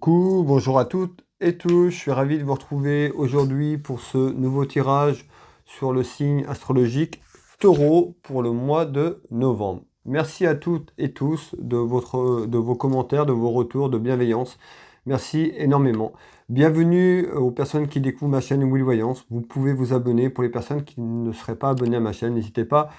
Coucou, bonjour à toutes et tous, je suis ravi de vous retrouver aujourd'hui pour ce nouveau tirage sur le signe astrologique Taureau pour le mois de novembre. Merci à toutes et tous de vos commentaires, de vos retours, de bienveillance. Merci énormément. Bienvenue aux personnes qui découvrent ma chaîne Will Voyance. Vous pouvez vous abonner. Pour les personnes qui ne seraient pas abonnées à ma chaîne, n'hésitez pas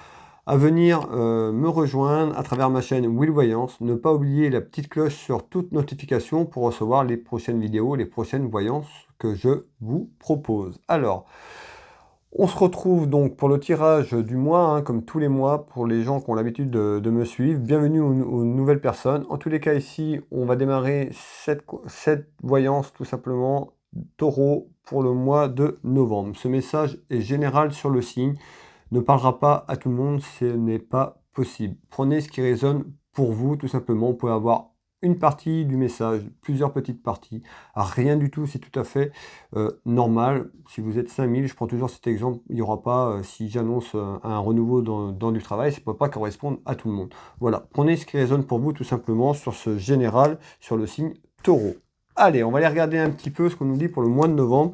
à venir me rejoindre à travers ma chaîne Will Voyance. Ne pas oublier la petite cloche sur toute notification pour recevoir les prochaines vidéos, les prochaines voyances que je vous propose. Alors, on se retrouve donc pour le tirage du mois, hein, comme tous les mois, pour les gens qui ont l'habitude de me suivre. Bienvenue aux nouvelles personnes. En tous les cas, ici, on va démarrer cette voyance, tout simplement, Taureau, pour le mois de novembre. Ce message est général sur le signe. Ne parlera pas à tout le monde, ce n'est pas possible. Prenez ce qui résonne pour vous, tout simplement. Vous pouvez avoir une partie du message, plusieurs petites parties. Rien du tout, c'est tout à fait normal. Si vous êtes 5000, je prends toujours cet exemple, il n'y aura pas, si j'annonce un renouveau dans du travail, ça ne peut pas correspondre à tout le monde. Voilà, prenez ce qui résonne pour vous, tout simplement, sur ce général, sur le signe Taureau. Allez, on va aller regarder un petit peu ce qu'on nous dit pour le mois de novembre.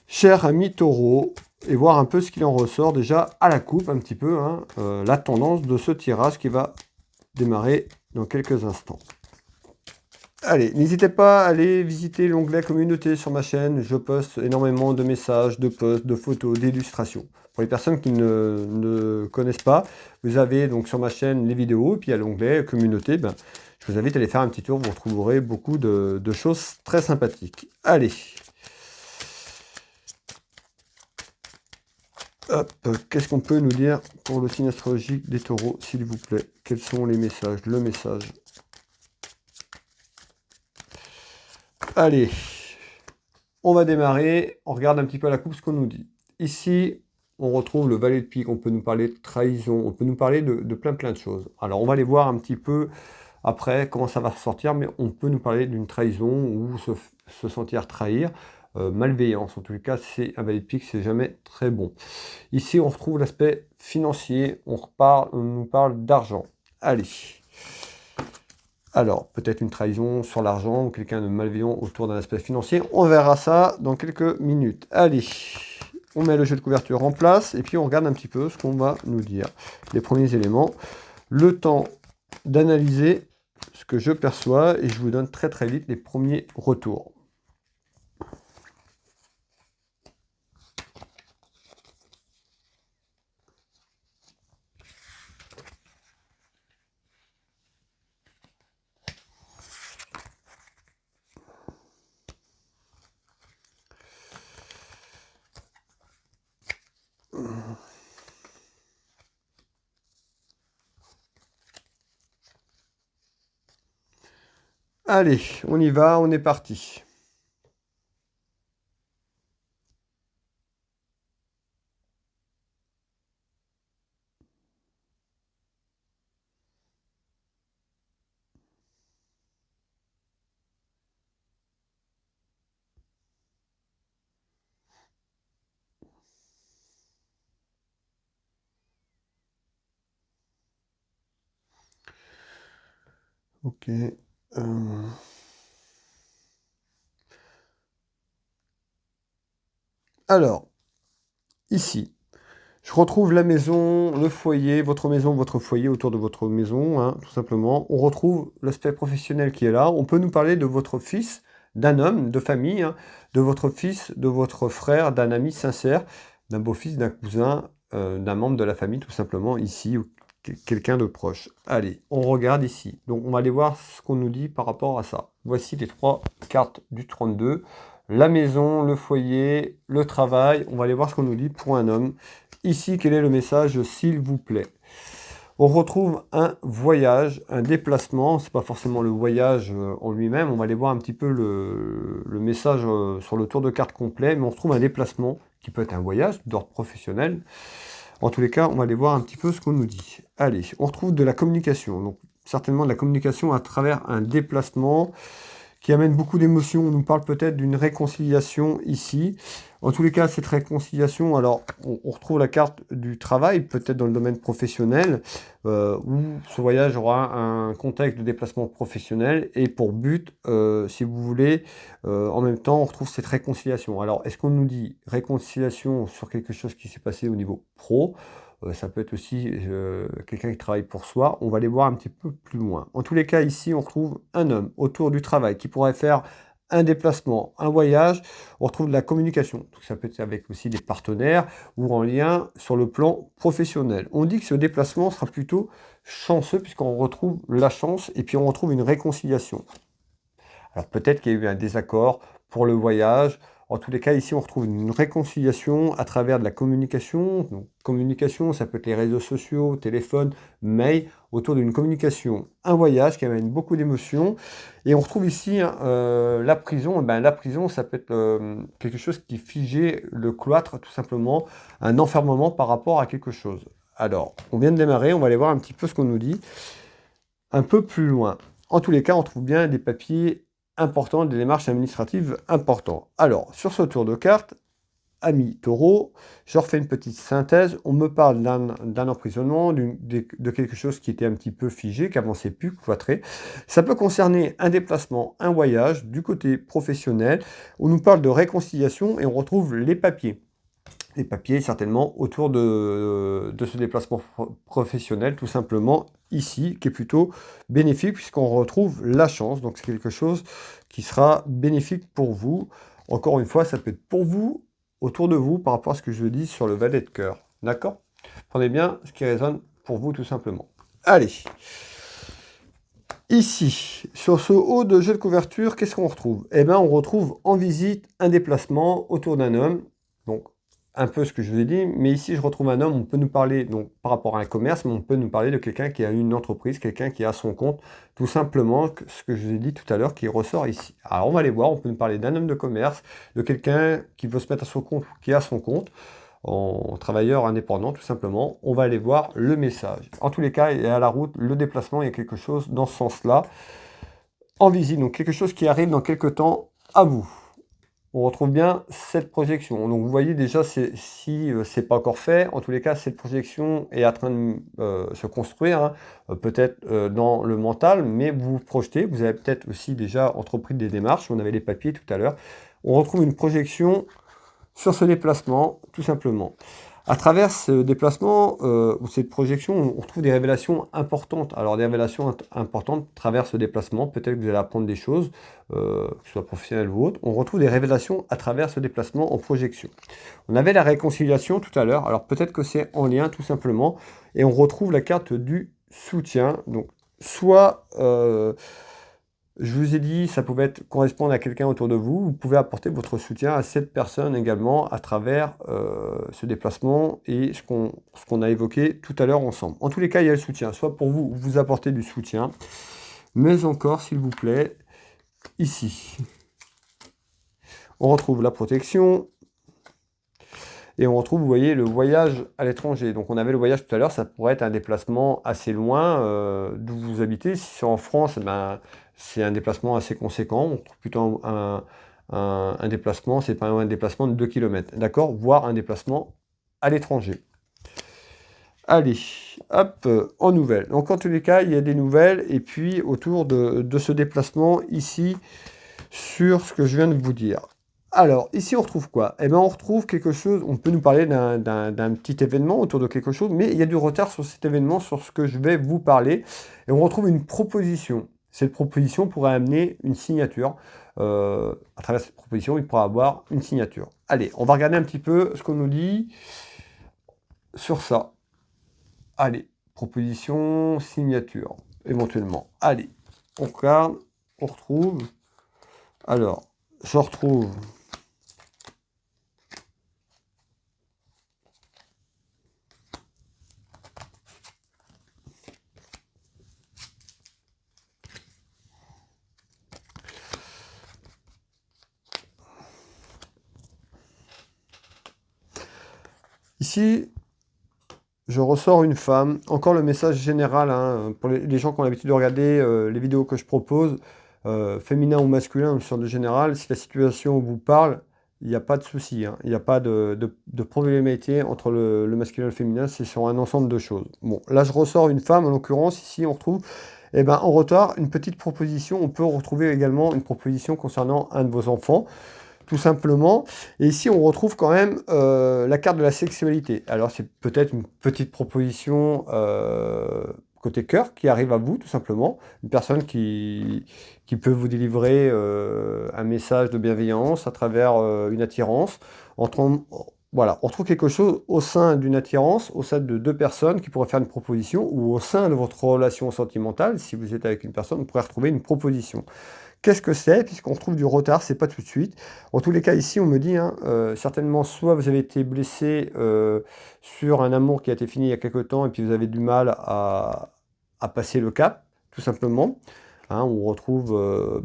Cher ami Taureau, et voir un peu ce qu'il en ressort déjà à la coupe, un petit peu, hein, la tendance de ce tirage qui va démarrer dans quelques instants. Allez, n'hésitez pas à aller visiter l'onglet communauté sur ma chaîne. Je poste énormément de messages, de posts, de photos, d'illustrations. Pour les personnes qui ne connaissent pas, vous avez donc sur ma chaîne les vidéos, et puis à l'onglet communauté, je vous invite à aller faire un petit tour, vous retrouverez beaucoup de choses très sympathiques. Allez. Hop, qu'est-ce qu'on peut nous dire pour le signe astrologique des taureaux, s'il vous plaît? Quels sont les messages? Le message. Allez, on va démarrer. On regarde un petit peu à la coupe ce qu'on nous dit. Ici, on retrouve le valet de pique. On peut nous parler de trahison. On peut nous parler de plein de choses. Alors, on va aller voir un petit peu après comment ça va ressortir, mais on peut nous parler d'une trahison ou se sentir trahir. Malveillance, en tout cas, c'est un valet de pique, c'est jamais très bon. Ici, on retrouve l'aspect financier, on nous parle d'argent. Allez. Alors, peut-être une trahison sur l'argent ou quelqu'un de malveillant autour d'un aspect financier. On verra ça dans quelques minutes. Allez, on met le jeu de couverture en place et puis on regarde un petit peu ce qu'on va nous dire. Les premiers éléments, le temps d'analyser ce que je perçois et je vous donne très très vite les premiers retours. Allez, on y va, on est parti. Ok. Alors, ici, je retrouve la maison, le foyer, votre foyer autour de votre maison, hein, tout simplement. On retrouve l'aspect professionnel qui est là. On peut nous parler de votre fils, d'un homme, de famille, hein, de votre fils, de votre frère, d'un ami sincère, d'un beau-fils, d'un cousin, d'un membre de la famille, tout simplement, ici, ou quelqu'un de proche. Allez, on regarde ici. Donc, on va aller voir ce qu'on nous dit par rapport à ça. Voici les 3 cartes du 32. La maison, le foyer, le travail. On va aller voir ce qu'on nous dit pour un homme. Ici, quel est le message, s'il vous plaît? On retrouve un voyage, un déplacement. C'est pas forcément le voyage en lui-même. On va aller voir un petit peu le message sur le tour de carte complet. Mais on retrouve un déplacement qui peut être un voyage d'ordre professionnel. En tous les cas, on va aller voir un petit peu ce qu'on nous dit. Allez, on retrouve de la communication. Donc, certainement de la communication à travers un déplacement qui amène beaucoup d'émotions. On nous parle peut-être d'une réconciliation ici. En tous les cas, cette réconciliation, alors on retrouve la carte du travail, peut-être dans le domaine professionnel, où ce voyage aura un contexte de déplacement professionnel et pour but, si vous voulez, en même temps, on retrouve cette réconciliation. Alors, est-ce qu'on nous dit réconciliation sur quelque chose qui s'est passé au niveau pro? Ça peut être aussi quelqu'un qui travaille pour soi. On va aller voir un petit peu plus loin. En tous les cas, ici, on retrouve un homme autour du travail qui pourrait faire un déplacement, un voyage. On retrouve de la communication. Donc, ça peut être avec aussi des partenaires ou en lien sur le plan professionnel. On dit que ce déplacement sera plutôt chanceux puisqu'on retrouve la chance et puis on retrouve une réconciliation. Alors peut-être qu'il y a eu un désaccord pour le voyage. En tous les cas, ici, on retrouve une réconciliation à travers de la communication. Donc, communication, ça peut être les réseaux sociaux, téléphone, mail, autour d'une communication. Un voyage qui amène beaucoup d'émotions. Et on retrouve ici la prison. La prison, ça peut être quelque chose qui figeait le cloître, tout simplement. Un enfermement par rapport à quelque chose. Alors, on vient de démarrer. On va aller voir un petit peu ce qu'on nous dit un peu plus loin. En tous les cas, on trouve bien des papiers importants, des démarches administratives importantes. Alors, sur ce tour de carte, ami taureau, je refais une petite synthèse. On me parle d'un emprisonnement, de quelque chose qui était un petit peu figé, qui n'avançait plus, cloîtré. Ça peut concerner un déplacement, un voyage, du côté professionnel. On nous parle de réconciliation et on retrouve les papiers. Les papiers, certainement, autour de ce déplacement professionnel, tout simplement, ici, qui est plutôt bénéfique, puisqu'on retrouve la chance. Donc, c'est quelque chose qui sera bénéfique pour vous. Encore une fois, ça peut être pour vous, autour de vous, par rapport à ce que je dis sur le valet de cœur. D'accord? Prenez bien ce qui résonne pour vous, tout simplement. Allez. Ici, sur ce haut de jeu de couverture, qu'est-ce qu'on retrouve? Eh bien, on retrouve en visite un déplacement autour d'un homme. Donc, un peu ce que je vous ai dit, mais ici je retrouve un homme, on peut nous parler, donc par rapport à un commerce, mais on peut nous parler de quelqu'un qui a une entreprise, quelqu'un qui a son compte, tout simplement ce que je vous ai dit tout à l'heure qui ressort ici. Alors on va aller voir, on peut nous parler d'un homme de commerce, de quelqu'un qui veut se mettre à son compte, qui a son compte, en travailleur indépendant tout simplement. On va aller voir le message. En tous les cas, il y a la route, le déplacement, il y a quelque chose dans ce sens-là, en visite, donc quelque chose qui arrive dans quelque temps à vous. On retrouve bien cette projection. Donc vous voyez déjà, si c'est pas encore fait, en tous les cas, cette projection est en train de se construire, hein, peut-être dans le mental, mais vous vous projetez, vous avez peut-être aussi déjà entrepris des démarches, on avait les papiers tout à l'heure. On retrouve une projection sur ce déplacement, tout simplement. À travers ce déplacement ou cette projection, on retrouve des révélations importantes. Alors des révélations importantes à travers ce déplacement, peut-être que vous allez apprendre des choses, que ce soit professionnel ou autre. On retrouve des révélations à travers ce déplacement en projection. On avait la réconciliation tout à l'heure, alors peut-être que c'est en lien tout simplement, et on retrouve la carte du soutien. Donc soit... je vous ai dit, ça pouvait correspondre à quelqu'un autour de vous. Vous pouvez apporter votre soutien à cette personne également à travers ce déplacement et ce qu'on a évoqué tout à l'heure ensemble. En tous les cas, il y a le soutien. Soit pour vous, vous apportez du soutien, mais encore, s'il vous plaît, ici. On retrouve la protection. Et on retrouve, vous voyez, le voyage à l'étranger. Donc on avait le voyage tout à l'heure, ça pourrait être un déplacement assez loin d'où vous habitez. Si c'est en France, c'est un déplacement assez conséquent. On trouve plutôt un déplacement, c'est pas un déplacement de 2 km, d'accord? Voire un déplacement à l'étranger. Allez, hop, en nouvelles. Donc en tous les cas, il y a des nouvelles. Et puis autour de ce déplacement ici, sur ce que je viens de vous dire. Alors, ici, on retrouve quoi? Eh bien, on retrouve quelque chose, on peut nous parler d'un petit événement autour de quelque chose, mais il y a du retard sur cet événement, sur ce que je vais vous parler. Et on retrouve une proposition. Cette proposition pourrait amener une signature. À travers cette proposition, il pourra avoir une signature. Allez, on va regarder un petit peu ce qu'on nous dit sur ça. Allez, proposition, signature, éventuellement. Allez, on regarde, on retrouve. Alors, je retrouve... Ici, je ressors une femme. Encore le message général, hein, pour les gens qui ont l'habitude de regarder les vidéos que je propose. féminin ou masculin, en sorte de général, si la situation vous parle, il n'y a pas de souci, hein. Il n'y a pas de problématique entre le masculin et le féminin, c'est sur un ensemble de choses. Bon, là je ressors une femme, en l'occurrence, ici on retrouve, eh ben, en retard, une petite proposition. On peut retrouver également une proposition concernant un de vos enfants, tout simplement. Et ici, on retrouve quand même la carte de la sexualité. Alors, c'est peut-être une petite proposition côté cœur qui arrive à vous, tout simplement. Une personne qui peut vous délivrer un message de bienveillance à travers une attirance. Voilà, on trouve quelque chose au sein d'une attirance, au sein de deux personnes qui pourraient faire une proposition, ou au sein de votre relation sentimentale, si vous êtes avec une personne, vous pourrez retrouver une proposition. Qu'est-ce que c'est? Puisqu'on retrouve du retard, c'est pas tout de suite. En tous les cas, ici, on me dit, hein, certainement, soit vous avez été blessé sur un amour qui a été fini il y a quelque temps, et puis vous avez du mal à passer le cap, tout simplement. Hein, on retrouve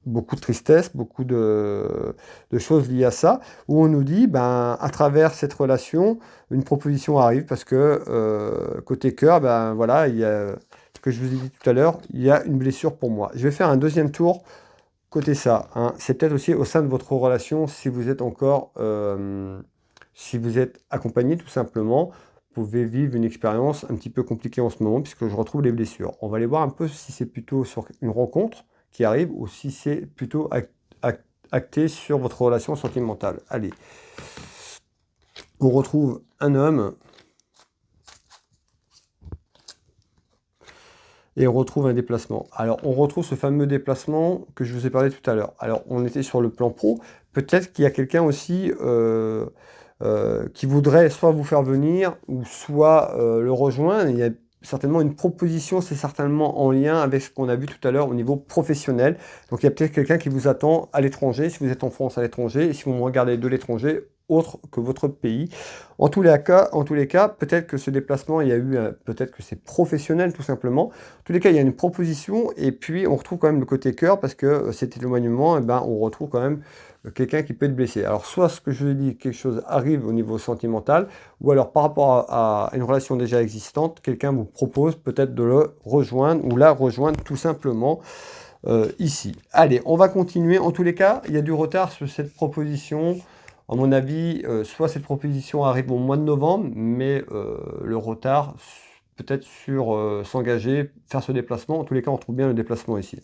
beaucoup de tristesse, beaucoup de choses liées à ça, où on nous dit, à travers cette relation, une proposition arrive, parce que côté cœur, voilà, il y a ce que je vous ai dit tout à l'heure, il y a une blessure pour moi. Je vais faire un deuxième tour côté ça, hein. C'est peut-être aussi au sein de votre relation, si vous êtes encore, si vous êtes accompagné tout simplement, vous pouvez vivre une expérience un petit peu compliquée en ce moment, puisque je retrouve les blessures. On va aller voir un peu si c'est plutôt sur une rencontre qui arrive ou si c'est plutôt acté sur votre relation sentimentale. Allez, on retrouve un homme et on retrouve un déplacement. Alors, on retrouve ce fameux déplacement que je vous ai parlé tout à l'heure. Alors, on était sur le plan pro. Peut-être qu'il y a quelqu'un aussi qui voudrait soit vous faire venir ou soit le rejoindre. Il y a certainement une proposition, c'est certainement en lien avec ce qu'on a vu tout à l'heure au niveau professionnel. Donc il y a peut-être quelqu'un qui vous attend à l'étranger, si vous êtes en France à l'étranger, et si vous me regardez de l'étranger, autre que votre pays. En tous les cas, peut-être que ce déplacement, il y a eu, peut-être que c'est professionnel tout simplement. En tous les cas, il y a une proposition, et puis on retrouve quand même le côté cœur, parce que cet éloignement, on retrouve quand même quelqu'un qui peut être blessé. Alors soit ce que je vous ai dit, quelque chose arrive au niveau sentimental, ou alors par rapport à une relation déjà existante, quelqu'un vous propose peut-être de le rejoindre ou la rejoindre tout simplement ici. Allez, on va continuer. En tous les cas, il y a du retard sur cette proposition. À mon avis, soit cette proposition arrive au mois de novembre, mais le retard peut-être sur s'engager, faire ce déplacement. En tous les cas, on trouve bien le déplacement ici.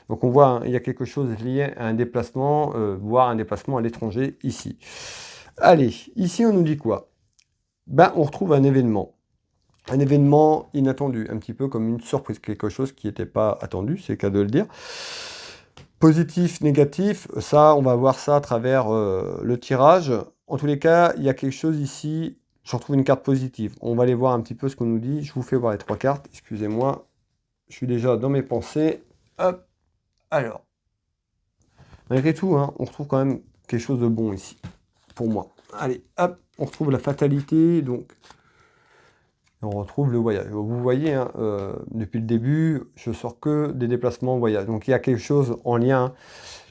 Donc on voit, hein, il y a quelque chose lié à un déplacement, voire un déplacement à l'étranger ici. Allez, ici on nous dit quoi? On retrouve un événement. Un événement inattendu, un petit peu comme une surprise, quelque chose qui n'était pas attendu, c'est le cas de le dire. Positif, négatif, ça, on va voir ça à travers le tirage. En tous les cas, il y a quelque chose ici, je retrouve une carte positive. On va aller voir un petit peu ce qu'on nous dit. Je vous fais voir les trois cartes, excusez-moi. Je suis déjà dans mes pensées. Hop. Alors, malgré tout, hein, on retrouve quand même quelque chose de bon ici, pour moi. Allez, hop, on retrouve la fatalité, donc on retrouve le voyage. Vous voyez, hein, depuis le début, je sors que des déplacements en voyage. Donc il y a quelque chose en lien.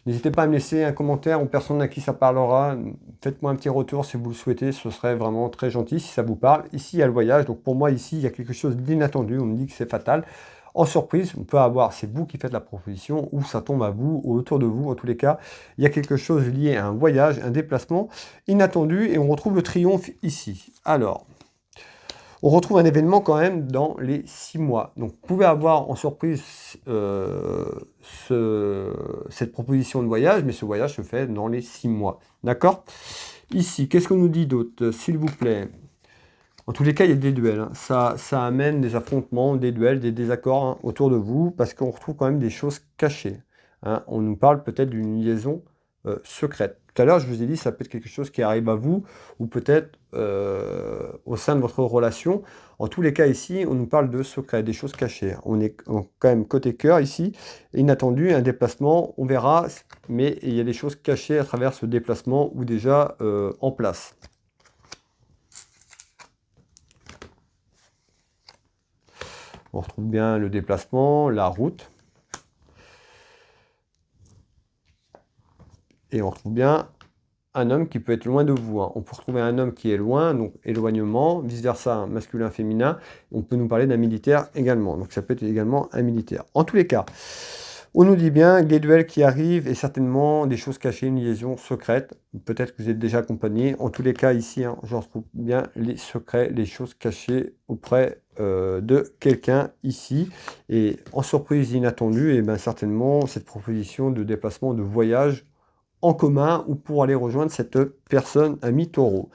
N'hésitez pas à me laisser un commentaire aux personnes à qui ça parlera. Faites-moi un petit retour si vous le souhaitez, ce serait vraiment très gentil si ça vous parle. Ici, il y a le voyage, donc pour moi, ici, il y a quelque chose d'inattendu. On me dit que c'est fatal. En surprise, on peut avoir, c'est vous qui faites la proposition, ou ça tombe à vous, ou autour de vous. En tous les cas, il y a quelque chose lié à un voyage, un déplacement inattendu, et on retrouve le triomphe ici. Alors, on retrouve un événement quand même dans les 6 mois. Donc, vous pouvez avoir en surprise cette proposition de voyage, mais ce voyage se fait dans les 6 mois. D'accord? Ici, qu'est-ce qu'on nous dit d'autre, s'il vous plaît? En tous les cas, il y a des duels, hein. Ça amène des affrontements, des duels, des désaccords, hein, autour de vous, parce qu'on retrouve quand même des choses cachées, hein. On nous parle peut-être d'une liaison secrète. Tout à l'heure, je vous ai dit, ça peut être quelque chose qui arrive à vous, ou peut-être au sein de votre relation. En tous les cas, ici, on nous parle de secrets, des choses cachées. On est quand même côté cœur ici, inattendu, un déplacement, on verra, mais il y a des choses cachées à travers ce déplacement ou déjà en place. On retrouve bien le déplacement, la route. Et on retrouve bien un homme qui peut être loin de vous, hein. On peut retrouver un homme qui est loin, donc éloignement, vice-versa, masculin, féminin. On peut nous parler d'un militaire également. Donc ça peut être également un militaire. En tous les cas, On nous dit bien des duels qui arrivent et certainement des choses cachées, une liaison secrète. Peut-être que vous êtes déjà accompagné. En tous les cas, ici, hein, je retrouve bien les secrets, les choses cachées auprès de quelqu'un ici. Et en surprise inattendue, et bien certainement cette proposition de déplacement, de voyage en commun ou pour aller rejoindre cette personne, ami taureau.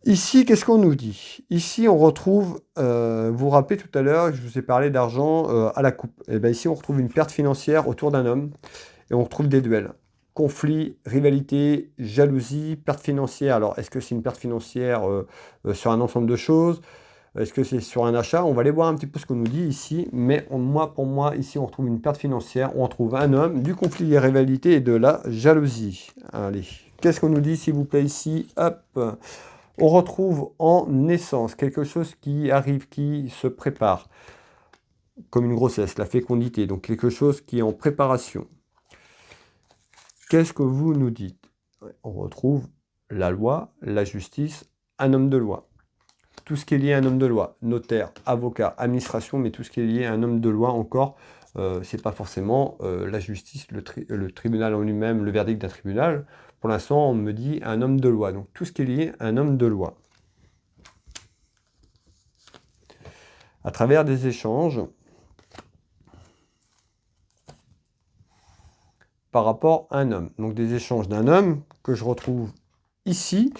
Ici, qu'est-ce qu'on nous dit? Ici, on retrouve, vous vous rappelez tout à l'heure, je vous ai parlé d'argent à la coupe. Et bien ici, on retrouve une perte financière autour d'un homme et on retrouve des duels. Conflit, rivalité, jalousie, perte financière. Alors, est-ce que c'est une perte financière sur un ensemble de choses? Est-ce que c'est sur un achat? On va aller voir un petit peu ce qu'on nous dit ici. Mais pour moi, ici, on retrouve une perte financière. On retrouve un homme, du conflit, des rivalités et de la jalousie. Allez, qu'est-ce qu'on nous dit, s'il vous plaît, ici? Hop! On retrouve en naissance quelque chose qui arrive, qui se prépare, comme une grossesse, la fécondité, donc quelque chose qui est en préparation. Qu'est-ce que vous nous dites? On retrouve la loi, la justice, un homme de loi. Tout ce qui est lié à un homme de loi, notaire, avocat, administration, mais tout ce qui est lié à un homme de loi encore, c'est pas forcément la justice, le tribunal en lui-même, le verdict d'un tribunal. Pour l'instant, on me dit un homme de loi. Donc tout ce qui est lié à un homme de loi. À travers des échanges par rapport à un homme. Donc des échanges d'un homme que je retrouve ici,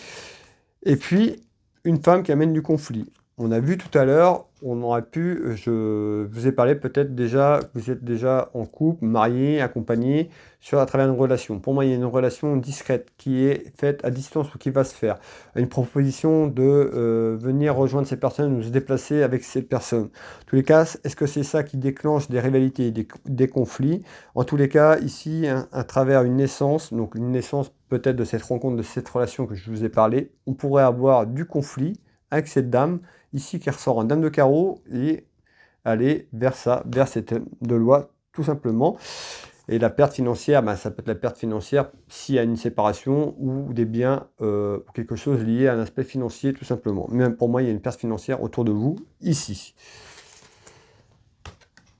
et puis une femme qui amène du conflit. On a vu tout à l'heure, on aurait pu, je vous ai parlé peut-être déjà, vous êtes déjà en couple, marié, accompagné, à travers une relation. Pour moi, il y a une relation discrète qui est faite à distance ou qui va se faire. Une proposition de venir rejoindre ces personnes ou se déplacer avec ces personnes. En tous les cas, est-ce que c'est ça qui déclenche des rivalités, des conflits? En tous les cas, ici, à travers une naissance, donc une naissance peut-être de cette rencontre, de cette relation que je vous ai parlé, on pourrait avoir du conflit avec cette dame, ici qui ressort en dame de carreau, et aller vers ça, vers cette de loi, tout simplement. Et la perte financière, ben, ça peut être la perte financière s'il y a une séparation ou des biens, quelque chose lié à un aspect financier, tout simplement. Même pour moi, il y a une perte financière autour de vous, ici.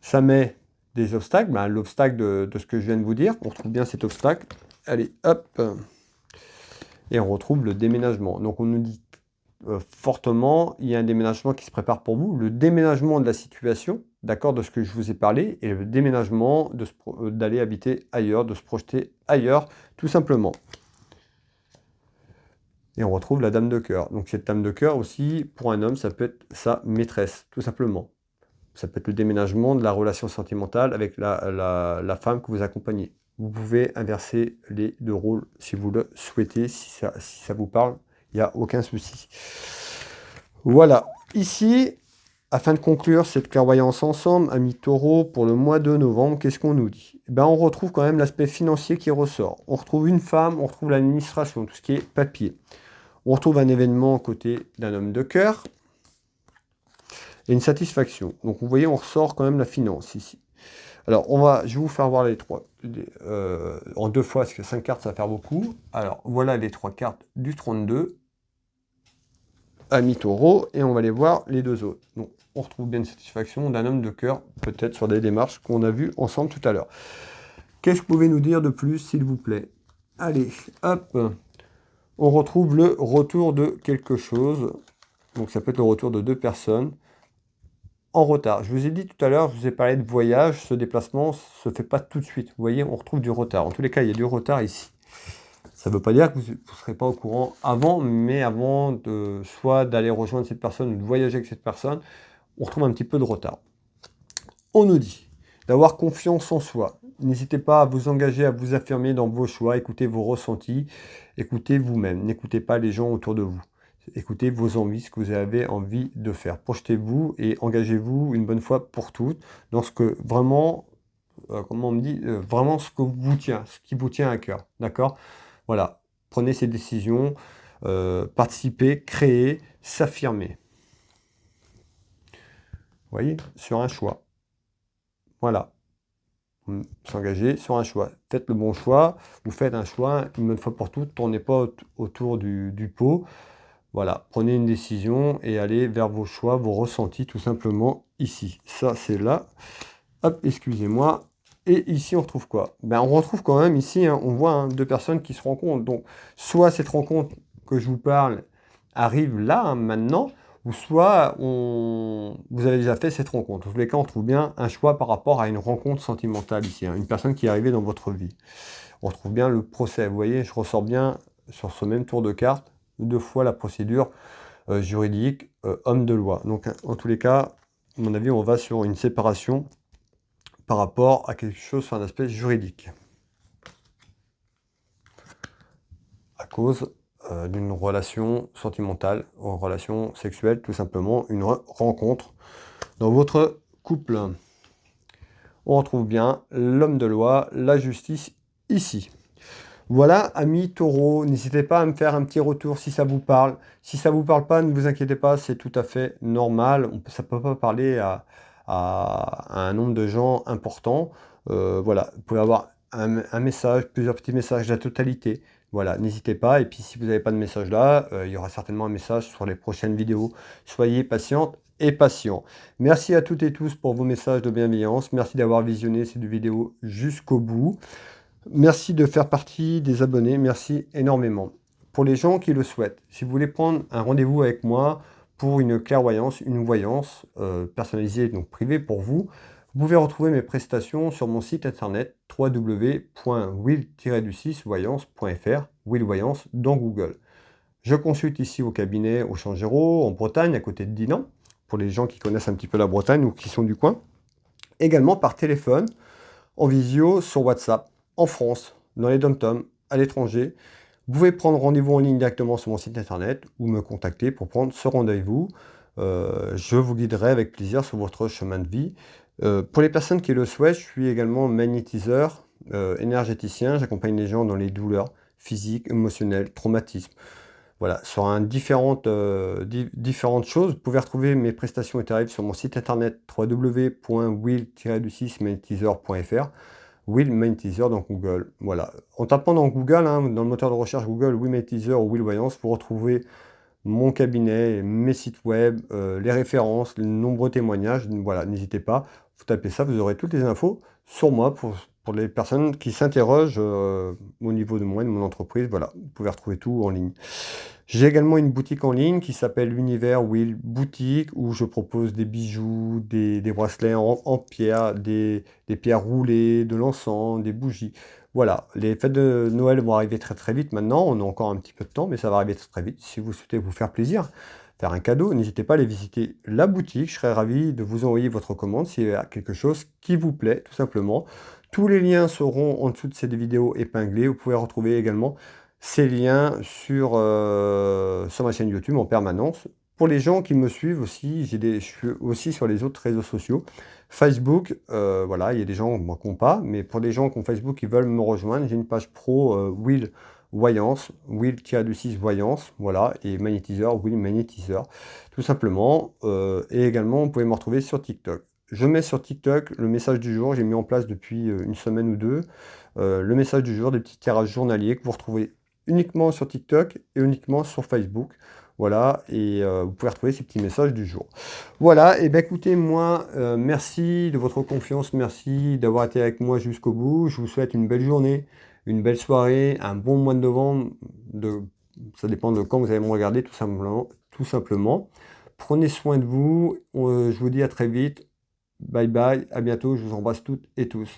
Ça met des obstacles, ben, l'obstacle de ce que je viens de vous dire, on retrouve bien cet obstacle. Allez, hop, et on retrouve le déménagement. Donc on nous dit fortement, il y a un déménagement qui se prépare pour vous, le déménagement de la situation, d'accord, de ce que je vous ai parlé, et le déménagement d'aller habiter ailleurs, de se projeter ailleurs, tout simplement. Et on retrouve la dame de cœur. Donc cette dame de cœur aussi, pour un homme, ça peut être sa maîtresse, tout simplement. Ça peut être le déménagement de la relation sentimentale avec la femme que vous accompagnez. Vous pouvez inverser les deux rôles si vous le souhaitez, si ça vous parle. Il n'y a aucun souci. Voilà. Ici, afin de conclure cette clairvoyance ensemble, amis taureaux, pour le mois de novembre, qu'est-ce qu'on nous dit? Ben, on retrouve quand même l'aspect financier qui ressort. On retrouve une femme, on retrouve l'administration, tout ce qui est papier. On retrouve un événement côté d'un homme de cœur et une satisfaction. Donc vous voyez, on ressort quand même la finance ici. Alors, je vais vous faire voir les trois, en deux fois, parce que 5 cartes, ça va faire beaucoup. Alors, voilà les trois cartes du 32, amis taureau, et on va aller voir les deux autres. Donc, on retrouve bien une satisfaction d'un homme de cœur, peut-être sur des démarches qu'on a vues ensemble tout à l'heure. Qu'est-ce que vous pouvez nous dire de plus, s'il vous plaît? Allez, hop, on retrouve le retour de quelque chose. Donc, ça peut être le retour de deux personnes en retard. Je vous ai dit tout à l'heure, je vous ai parlé de voyage, ce déplacement se fait pas tout de suite. Vous voyez, on retrouve du retard. En tous les cas, il y a du retard ici. Ça ne veut pas dire que vous ne serez pas au courant avant, mais avant soit d'aller rejoindre cette personne ou de voyager avec cette personne, on retrouve un petit peu de retard. On nous dit d'avoir confiance en soi. N'hésitez pas à vous engager, à vous affirmer dans vos choix, écoutez vos ressentis, écoutez vous-même, n'écoutez pas les gens autour de vous. Écoutez vos envies, ce que vous avez envie de faire. Projetez-vous et engagez-vous une bonne fois pour toutes dans ce que vraiment, comment on me dit, vraiment ce qui vous tient à cœur. D'accord? Voilà. Prenez ces décisions, participez, créez, s'affirmer. Vous voyez? Sur un choix. Voilà. S'engager sur un choix. Faites le bon choix, vous faites un choix une bonne fois pour toutes, tournez pas autour du pot. Voilà, prenez une décision et allez vers vos choix, vos ressentis tout simplement ici. Ça, c'est là. Hop, excusez-moi. Et ici, on retrouve quoi? Ben, on retrouve quand même ici, hein, on voit hein, deux personnes qui se rencontrent. Donc, soit cette rencontre que je vous parle arrive là, hein, maintenant, ou soit vous avez déjà fait cette rencontre. En tous les cas, on trouve bien un choix par rapport à une rencontre sentimentale ici, hein, une personne qui est arrivée dans votre vie. On retrouve bien le procès. Vous voyez, je ressors bien sur ce même tour de carte, deux fois la procédure juridique, homme de loi. Donc, en tous les cas, à mon avis, on va sur une séparation par rapport à quelque chose sur un aspect juridique. À cause d'une relation sentimentale, une relation sexuelle, tout simplement, une rencontre dans votre couple. On retrouve bien l'homme de loi, la justice ici. Voilà, amis taureaux, n'hésitez pas à me faire un petit retour si ça vous parle. Si ça vous parle pas, ne vous inquiétez pas, c'est tout à fait normal. Ça ne peut pas parler à un nombre de gens important. Voilà, vous pouvez avoir un message, plusieurs petits messages, la totalité. Voilà, n'hésitez pas. Et puis si vous n'avez pas de message là, il y aura certainement un message sur les prochaines vidéos. Soyez patiente et patient. Merci à toutes et tous pour vos messages de bienveillance. Merci d'avoir visionné cette vidéo jusqu'au bout. Merci de faire partie des abonnés, merci énormément. Pour les gens qui le souhaitent, si vous voulez prendre un rendez-vous avec moi pour une clairvoyance, une voyance personnalisée, donc privée pour vous, vous pouvez retrouver mes prestations sur mon site internet www.will-voyance.fr, Will Voyance dans Google. Je consulte ici au cabinet au Changero, en Bretagne, à côté de Dinan, pour les gens qui connaissent un petit peu la Bretagne ou qui sont du coin. Également par téléphone, en visio, sur WhatsApp, en France, dans les dom-toms, à l'étranger. Vous pouvez prendre rendez-vous en ligne directement sur mon site internet ou me contacter pour prendre ce rendez-vous. Je vous guiderai avec plaisir sur votre chemin de vie. Pour les personnes qui le souhaitent, je suis également magnétiseur, énergéticien. J'accompagne les gens dans les douleurs physiques, émotionnelles, traumatismes. Voilà, sur différentes choses. Vous pouvez retrouver mes prestations et tarifs sur mon site internet www.will-magnétiseur.fr. Will Magnétiseur dans Google. Voilà. En tapant dans Google, hein, dans le moteur de recherche Google, Will Magnétiseur ou Will Voyance, vous retrouvez mon cabinet, mes sites web, les références, les nombreux témoignages. Voilà, n'hésitez pas. Vous tapez ça, vous aurez toutes les infos sur moi pour les personnes qui s'interrogent au niveau de moi, de mon entreprise. Voilà, vous pouvez retrouver tout en ligne. J'ai également une boutique en ligne qui s'appelle l'Univers Will Boutique où je propose des bijoux, des bracelets en pierre, des pierres roulées, de l'encens, des bougies. Voilà, les fêtes de Noël vont arriver très très vite maintenant. On a encore un petit peu de temps, mais ça va arriver très très vite. Si vous souhaitez vous faire plaisir, faire un cadeau, n'hésitez pas à aller visiter la boutique. Je serai ravi de vous envoyer votre commande s'il y a quelque chose qui vous plaît, tout simplement. Tous les liens seront en dessous de cette vidéo épinglée. Vous pouvez retrouver également ces liens sur ma chaîne YouTube en permanence. Pour les gens qui me suivent aussi, je suis aussi sur les autres réseaux sociaux. Facebook, voilà, il y a des gens moi, qui n'ont pas, mais pour les gens qui ont Facebook qui veulent me rejoindre, j'ai une page pro Will Voyance, Will-6 Voyance, voilà, et magnétiseur, Will Magnétiseur, tout simplement. Et également, vous pouvez me retrouver sur TikTok. Je mets sur TikTok le message du jour, j'ai mis en place depuis une semaine ou deux, le message du jour, des petits tirages journaliers que vous retrouvez uniquement sur TikTok et uniquement sur Facebook. Voilà, et vous pouvez retrouver ces petits messages du jour. Voilà, et bien écoutez, moi, merci de votre confiance, merci d'avoir été avec moi jusqu'au bout. Je vous souhaite une belle journée, une belle soirée, un bon mois de novembre. Ça dépend de quand vous allez me regarder, tout simplement. Prenez soin de vous, je vous dis à très vite. Bye bye, à bientôt, je vous embrasse toutes et tous.